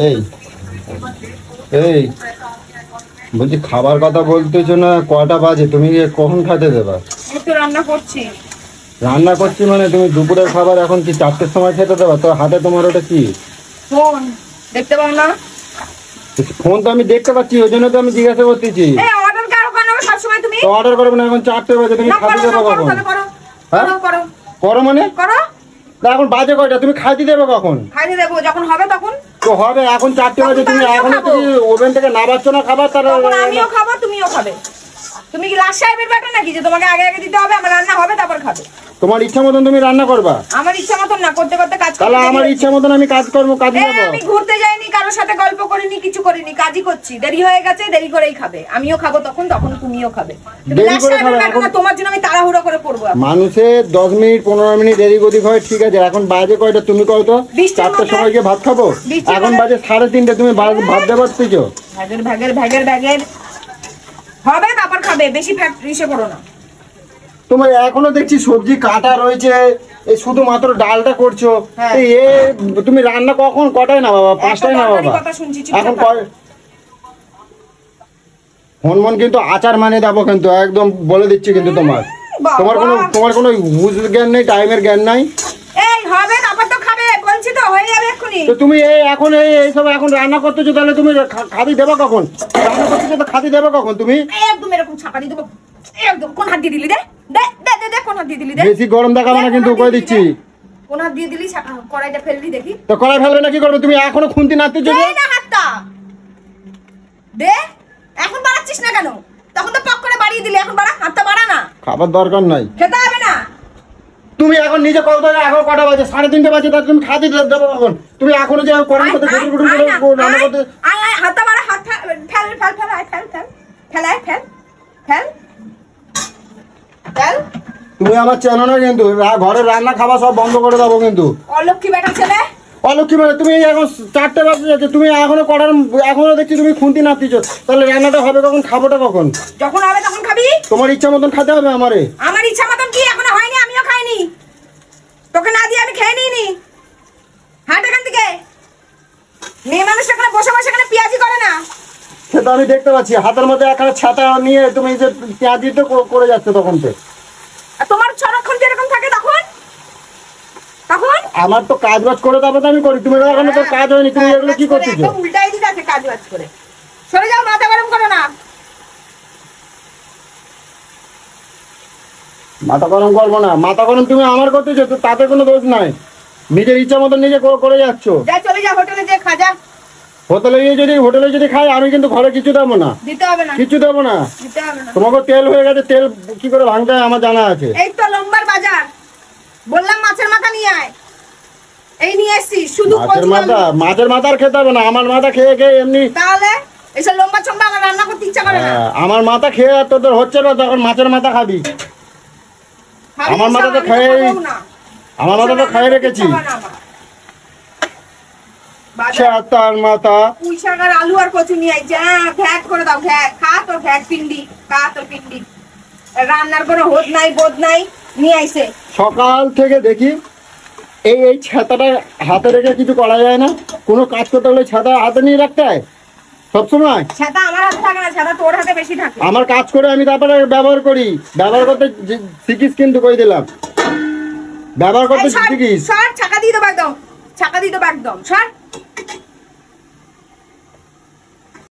এই এই বলছি খাবার কথা বলতেছো না, কটা বাজে? তুমি কখন খেতে দেবা? একটু রান্না করছি। রান্না করছি মানে তুমি দুপুরের খাবার এখন কি 4টের সময় খেতে দেবা? তো হাতে তোমার ওটা কি? ফোন দেখতে পাও না? ফোন তো আমি দেখতে পাচ্ছি, ওই জন্য তো আমি জিজ্ঞাসা করতেছি। অর্ডার করো কেন সব সময় তুমি? তো অর্ডার করবে না, এখন 4টে বাজে, তুমি খাতে দেবে কখন? হ্যাঁ করো মানে করো। এখন বাজে কয়টা? তুমি খাইতে দেবে কখন? খাইতে দেবো যখন হবে তখন। তো হবে, এখন 4টে বাজে, তুমি এখন তুমি ওভেন থেকে নামাচ্ছ না খাবার? তার আমিও খাবো তুমিও খাবে। তুমি কি লাস্ট সাহেবের ব্যাটা নাকি যে তোমাকে আগে আগে দিতে হবে? আমার রান্না হবে তারপর খাবে। তোমার ইচ্ছা মতন তুমি রান্না করবা? আমার ইচ্ছা মতন না, করতে করতে কাজ তাহলে আমার ইচ্ছা মতন আমি কাজ করবো, কাজে যাবো। আমি ঘুরতে যাইনি, কারোর সাথে গল্প করিনি, কিছু করিনি, কাজই করছি। দেরি হয়ে গেছে, দেরি করেই খাবে। আমিও খাবো তখন, তখন তুমিও খাবে। দেরি করে খাবে এখন তোমার জন্য আমি তাড়াহুড়ো করে করবো। মানুষের 10 মিনিট 15 মিনিট দেরি গতি হয়, ঠিক আছে। এখন বাজে কয়টা? তুমি কও তো 4টার সময় গিয়ে ভাত খাবো, এখন বাজে 3:30। তুমি ভাত দেবার পেয়েছো? ভাগের হবে তারপর খাবে, বেশি ফ্যাট রিসে করো না। তোমার এখনো দেখছি সবজি কাটা রয়েছে, এই শুধুমাত্র ডালটা করছো। এ তুমি রান্না কখন কটায় না বাবা? 5টায় না বাবা? এখন মন কিন্তু আচার মানে দেবো কিন্তু, একদম বলে দিচ্ছি কিন্তু। তোমার কোনো বুঝ জ্ঞান নেই, টাইমের জ্ঞান নাই। এই হবে তারপর তো খাবে বলছি তো, হয়ে যাবে এক্ষুনি। তো তুমি এখন এইসব এখন রান্না করতেছো, তাহলে তুমি খাদি দেবা কখন? রান্না করতেছো তো খাদি দেবা কখন তুমি? একদম এরকম ছাপা দিয়ে দেবো, একদম। কোন হাত দিয়ে দিলি? দে দে দে দে, কোন হাত দিয়ে দিলি? দে। বেশি গরম দেখাবে না কিন্তু, কই দিচ্ছি। কোন হাত দিয়ে দিলি? কড়াইটা ফেললি দেখি। তো কড়াই ফেলবে না কি করবে? তুমি এখনো খুন্তি নাড়তেছো? দে না হাতটা, দে। এখন বাড়াচ্ছিস না কেন? তখন তো পক করে বাড়িয়ে দিলি, এখন বাড়া, হাতটা বাড়া না। খাবার দরকার নাই, খেতে হবে না। তুমি এখন নিজে কত? এখন কটা বাজে? 3:30 বাজে, তা তুমি খাদি দেবো কখন? তুমি এখনো যে কড়াই করতে গুটুর করে রান্না করতে। হাতটা বাড়া, হাত fail fail fail fail fail fail fail fail fail fail. তুমি আমার চেনো না কিন্তু, ঘরের রান্না খাবার সব বন্ধ করে দেবো কিন্তু। অলক্ষী বেটা ছেলে, অলক্ষী মানে তুমি এখন 4টে বাজে যাচ্ছে, তুমি এখনো কড়ার, এখনো দেখছি তুমি খুন্তি নাড়তেছো। তাহলে রান্নাটা হবে কখন, খাবোটা কখন? যখন হবে তখন খাবি। তোমার ইচ্ছা মতন খেতে হবে আমারে। আমার ইচ্ছা মতন কি এখনো হয়নি? আমিও খাইনি, তোকে না দিয়ে আমি খেয়ে নিইনি। হাট এখান থেকে। মেয়ে মানুষ এখানে বসে বসে এখানে পেঁয়াজি করে না। সেটা আমি দেখতে পাচ্ছি, হাতের মধ্যে একটা ছাতা নিয়ে তুমি যে পেঁয়াজি তো করে যাচ্ছে তখন তো। তোমার সারাক্ষণ যেরকম থাকে তখন তখন আমার তো কাজ বাজ করে তারপর আমি করি। তুমি এখন তো কাজ হয়নি, তুমি এগুলো কি করছো? একদম উল্টাই দিতে আছে কাজ বাজ করে। সরে যাও, মাথা গরম করো না। মাথা গরম করবো না, মাথা গরম তুমি আমার করতেছো, তো তাতে কোনো দোষ নাই। নিজের ইচ্ছা মতন নিজে করে যাচ্ছ। যা চলে যা, হোটেলে যে খা যা। হোটেলে যদি খাই, আমি কিন্তু ঘরে কিছু দেবো না, দিতে হবে না, কিছু দেবো না। দিতে হবে না। তোমাকে তেল হয়ে গেছে, তেল কি করে ভাঙতে হয় আমার জানা আছে। এই তো লম্বার বাজার, বললাম মাছের মাথা নিয়ে আয়, এই নিয়ে এসছি। শুধু মাছের মাথা আর খেতে হবে না, আমার মাথা খেয়ে খেয়ে এমনি। তাহলে এসব লম্বা চম্বা আমার রান্না করতে ইচ্ছা করে না। আমার মাথা খেয়ে তোদের হচ্ছে না, তখন মাছের মাথা খাবি। আমার মাথা তো খেয়ে, আমার মাথা তো খেয়ে রেখেছি। তার মাথা পুঁই শাক আর আলু আর কচু নিয়ে আইছে। ঘ্যাট করে দাও, ঘ্যাট খা, তোর ঘ্যাট পিন্ডি খা, তোর পিন্ডি। রান্নার কোনো হোদ নাই বোধ নাই, নিয়ে আইছে। সকাল থেকে দেখি এই ছাতাটা হাতে রেখে কিছু করা যায় না। কোনো কাজ করতে হলে ছাতা হাতে নিয়ে রাখতে হয় সবসময়। ছাতা আমার হাতে থাকে না, ছাতা তোর হাতে বেশি থাকে। আমার কাজ করে আমি তারপরে ব্যবহার করি, ব্যবহার করতে শিখিস কিন্তু, কই দিলাম ব্যবহার করতে শিখিস। সর, ছাকা দিয়ে দেবো একদম, ছাকা দিয়ে দেবো একদম, সর।